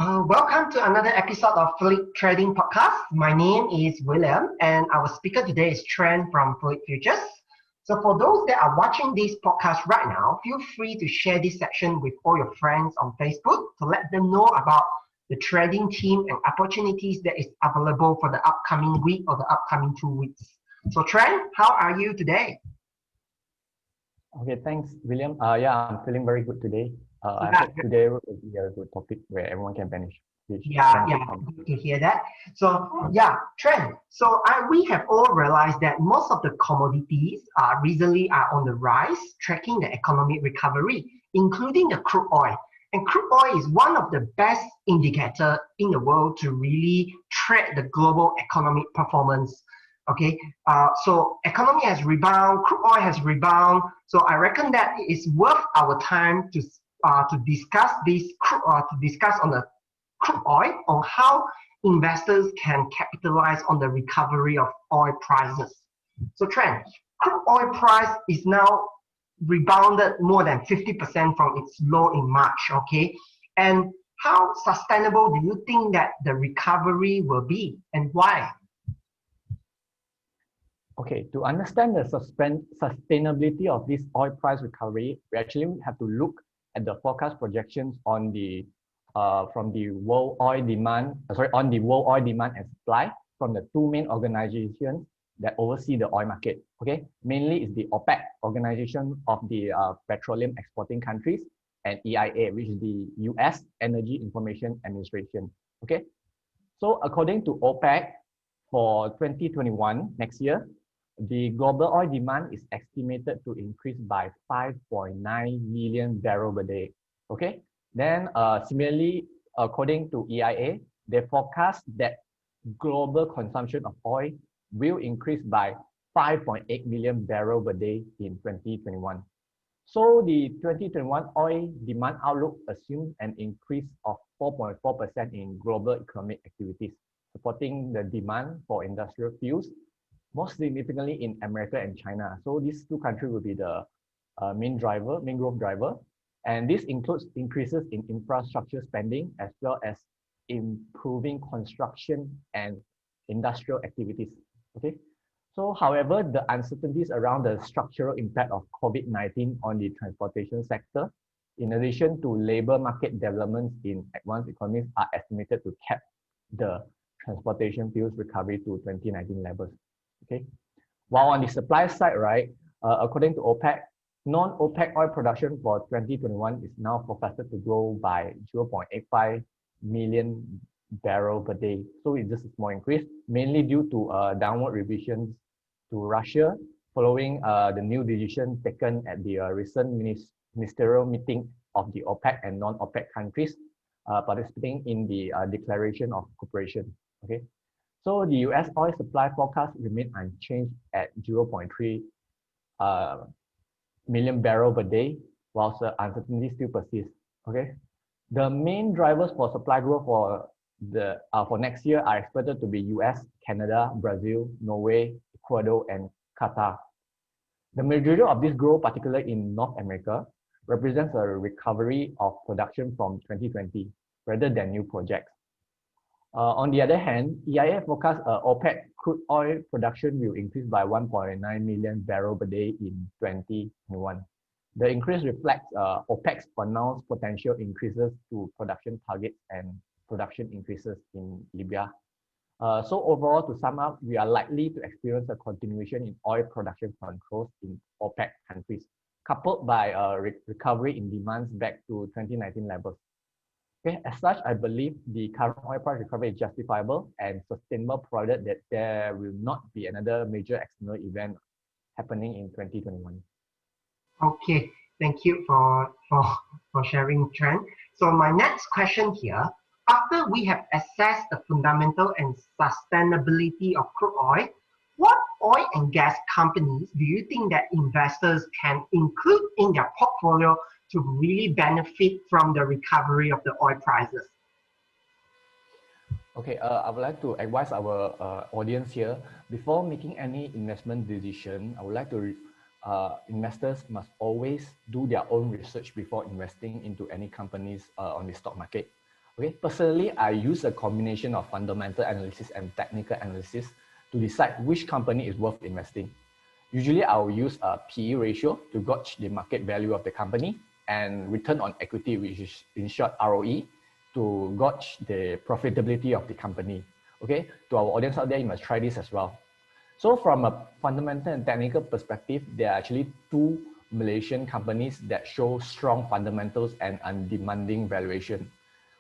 Welcome to another episode of Phillip Trading Podcast. My name is William, and our speaker today is Trent from Phillip Futures. So for those that are watching this podcast right now, feel free to share this section with all your friends on Facebook to let them know about the trading team and opportunities that is available for the upcoming week or the upcoming 2 weeks. So Trent, how are you today? Okay, thanks, William. I'm feeling very good today. I hope today will be a good topic where everyone can benefit. Good to hear that. So Trent. We have all realized that most of the commodities recently are on the rise, tracking the economic recovery, including the crude oil. And crude oil is one of the best indicator in the world to really track the global economic performance. Okay, so economy has rebound, crude oil has rebound. So I reckon that it's worth our time to discuss on the crude oil, on how investors can capitalize on the recovery of oil prices. So Trent, crude oil price is now rebounded more than 50% from its low in March. Okay, and how sustainable do you think that the recovery will be, and why? Okay, to understand the sustainability of this oil price recovery, we actually have to look at the forecast projections on the on the world oil demand and supply from the two main organizations that oversee the oil market. Okay, mainly is the OPEC, Organization of the Petroleum Exporting Countries, and EIA, which is the US Energy Information Administration. Okay, so according to OPEC, for 2021 next year, the global oil demand is estimated to increase by 5.9 million barrels per day. Okay. Then similarly, according to EIA, they forecast that global consumption of oil will increase by 5.8 million barrels per day in 2021. So the 2021 oil demand outlook assumes an increase of 4.4% in global economic activities, supporting the demand for industrial fuels, most significantly in America and China. So these two countries will be the main growth driver. And this includes increases in infrastructure spending, as well as improving construction and industrial activities. Okay. So however, the uncertainties around the structural impact of COVID-19 on the transportation sector, in addition to labor market developments in advanced economies, are estimated to cap the transportation fuels recovery to 2019 levels. Okay. While on the supply side, right, according to OPEC, non-OPEC oil production for 2021 is now forecasted to grow by 0.85 million barrels per day. So it's just a small increase, mainly due to downward revisions to Russia following the new decision taken at the recent ministerial meeting of the OPEC and non-OPEC countries participating in the Declaration of Cooperation. Okay. So the US oil supply forecast remain unchanged at 0.3 million barrels per day, whilst the uncertainty still persists. Okay, the main drivers for supply growth for next year are expected to be US, Canada, Brazil, Norway, Ecuador, and Qatar. The majority of this growth, particularly in North America, represents a recovery of production from 2020 rather than new projects. On the other hand, EIA forecasts OPEC crude oil production will increase by 1.9 million barrels per day in 2021. The increase reflects OPEC's pronounced potential increases to production targets and production increases in Libya. So overall, to sum up, we are likely to experience a continuation in oil production controls in OPEC countries, coupled by a recovery in demands back to 2019 levels. Okay, as such, I believe the current oil price recovery is justifiable and sustainable, provided that there will not be another major external event happening in 2021. Okay, thank you for sharing, Trent. So my next question here, after we have assessed the fundamental and sustainability of crude oil, what oil and gas companies do you think that investors can include in their portfolio to really benefit from the recovery of the oil prices? Okay, I would like to advise our audience here, before making any investment decision, I would like to investors must always do their own research before investing into any companies on the stock market. Okay, personally, I use a combination of fundamental analysis and technical analysis to decide which company is worth investing. Usually, I'll use a PE ratio to gauge the market value of the company and return on equity, which is in short ROE, to gauge the profitability of the company. Okay, to our audience out there, you must try this as well. So from a fundamental and technical perspective, there are actually two Malaysian companies that show strong fundamentals and undemanding valuation.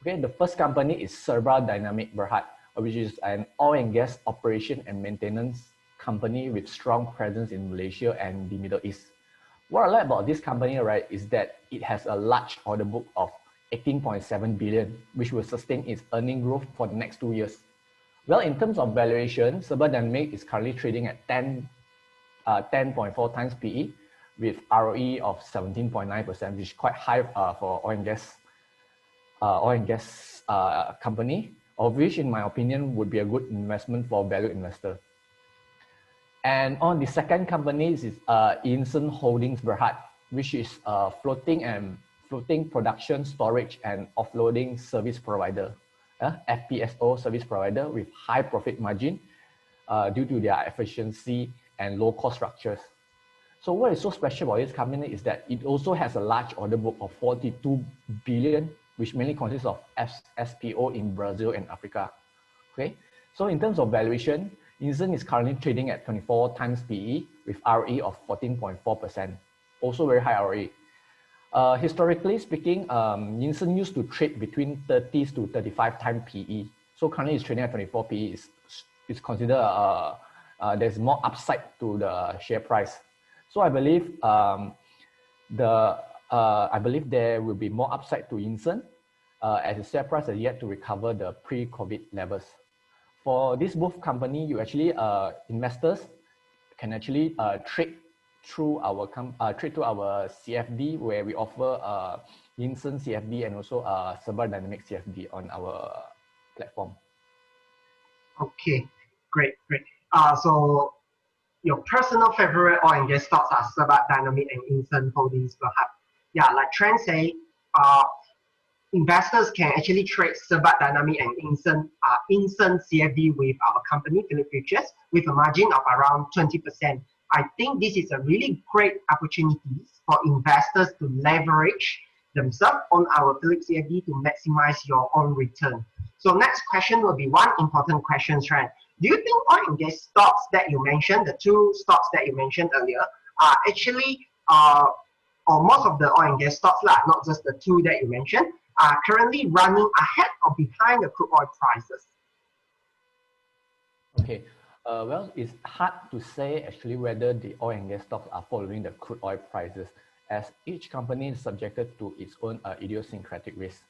Okay, the first company is Phillip Dynamic Berhad, which is an oil and gas operation and maintenance company with strong presence in Malaysia and the Middle East. What I like about this company, right, is that it has a large order book of 18.7 billion, which will sustain its earning growth for the next 2 years. Well, in terms of valuation, Phillip Dynamic is currently trading at 10.4 times PE with ROE of 17.9%, which is quite high for oil and gas company, of which, in my opinion, would be a good investment for value investor. And on the second company is Insen Holdings Berhad, which is a floating production, storage, and offloading service provider, FPSO service provider with high profit margin due to their efficiency and low cost structures. So what is so special about this company is that it also has a large order book of 42 billion, which mainly consists of SPO in Brazil and Africa. Okay, so in terms of valuation, Insen is currently trading at 24 times PE with ROE of 14.4%, also very high ROE. Historically speaking, Insen used to trade between 30 to 35 times PE. So currently it's trading at 24 PE. It's considered there's more upside to the share price. So I believe there will be more upside to Insen as the share price has yet to recover the pre-COVID levels. For this both company, you actually investors can actually trade through our CFD, where we offer Insen CFD and also Phillip Dynamic CFD on our platform. Okay, great. So your personal favorite oil and gas stocks are Phillip Dynamic and Insen Holdings Berhad. Yeah, like Trent say, investors can actually trade Phillip Dynamic and Insen CFD with our company, Phillip Futures, with a margin of around 20%. I think this is a really great opportunity for investors to leverage themselves on our Phillip CFD to maximize your own return. So next question will be one important question, Trent. Do you think oil and gas stocks that you mentioned, the two stocks that you mentioned earlier, are actually, or most of the oil and gas stocks, not just the two that you mentioned, are currently running ahead or behind the crude oil prices? Okay, well, it's hard to say actually whether the oil and gas stocks are following the crude oil prices, as each company is subjected to its own idiosyncratic risk.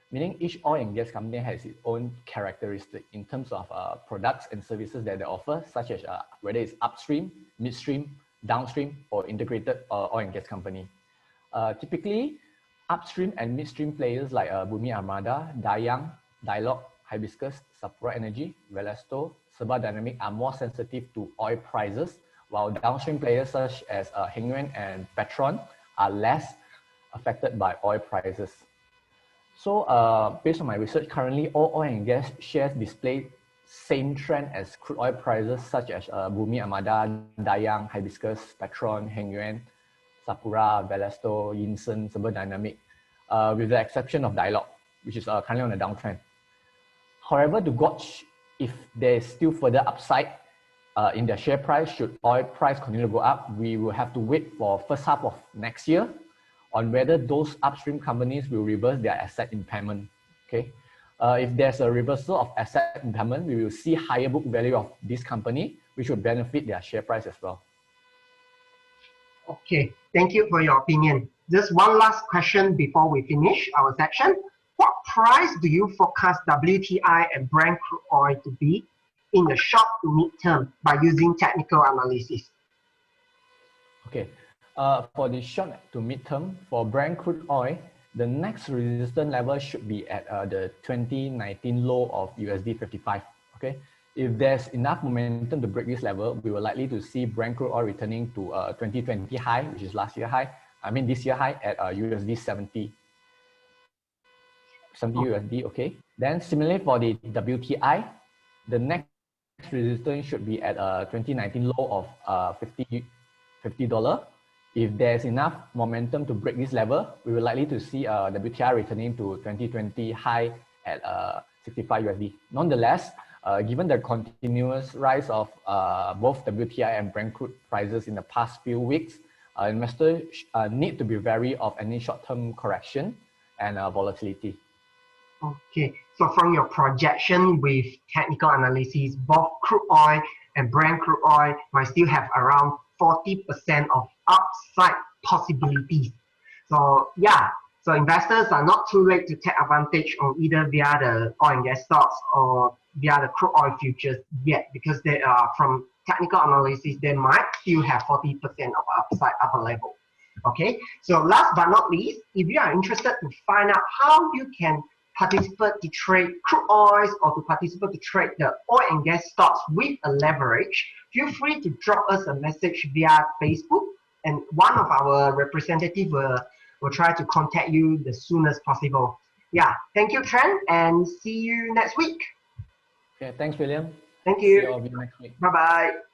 Meaning each oil and gas company has its own characteristic in terms of products and services that they offer, such as whether it's upstream, midstream, downstream, or integrated oil and gas company. Typically, upstream and midstream players like Bumi Armada, Dayang, Dialog, Hibiscus, Sapura Energy, Velesto, Phillip Dynamic are more sensitive to oil prices, while downstream players such as Heng Yuan and Petron are less affected by oil prices. So based on my research, currently all oil and gas shares display same trend as crude oil prices such as Bumi Armada, Dayang, Hibiscus, Petron, Heng Yuan, Sapura, Velesto, Insen, Phillip Dynamic, with the exception of Dialog, which is currently on a downtrend. However, to gauge if there is still further upside in the share price, should oil price continue to go up, we will have to wait for first half of next year on whether those upstream companies will reverse their asset impairment. Okay, if there's a reversal of asset impairment, we will see higher book value of this company, which will benefit their share price as well. Okay, thank you for your opinion. Just one last question before we finish our section. What price do you forecast WTI and Brent crude oil to be in the short to mid-term by using technical analysis? Okay, for the short to mid-term, for Brent crude oil, the next resistance level should be at the 2019 low of USD 55. Okay, if there's enough momentum to break this level, we will likely to see Brent crude oil returning to 2020 high, which is this year high at USD 70. 70 USD, okay. Then similarly for the WTI, the next resistance should be at a 2019 low of $50. If there's enough momentum to break this level, we will likely to see WTI returning to 2020 high at 65 USD. Nonetheless, given the continuous rise of both WTI and Brent crude prices in the past few weeks, investors need to be wary of any short-term correction and volatility. Okay, so from your projection with technical analysis, both crude oil and Brent crude oil might still have around 40% of upside possibilities. So yeah, so investors are not too late to take advantage on either via the oil and gas stocks or via the crude oil futures yet, because they are from technical analysis, they might still have 40% of upside available. Okay, so last but not least, if you are interested to find out how you can participate to trade crude oils or to participate to trade the oil and gas stocks with a leverage, feel free to drop us a message via Facebook, and one of our representatives will try to contact you the soonest possible. Yeah, thank you, Trent, and see you next week. Okay, thanks, William. Thank See you. all of you next week. Bye-bye.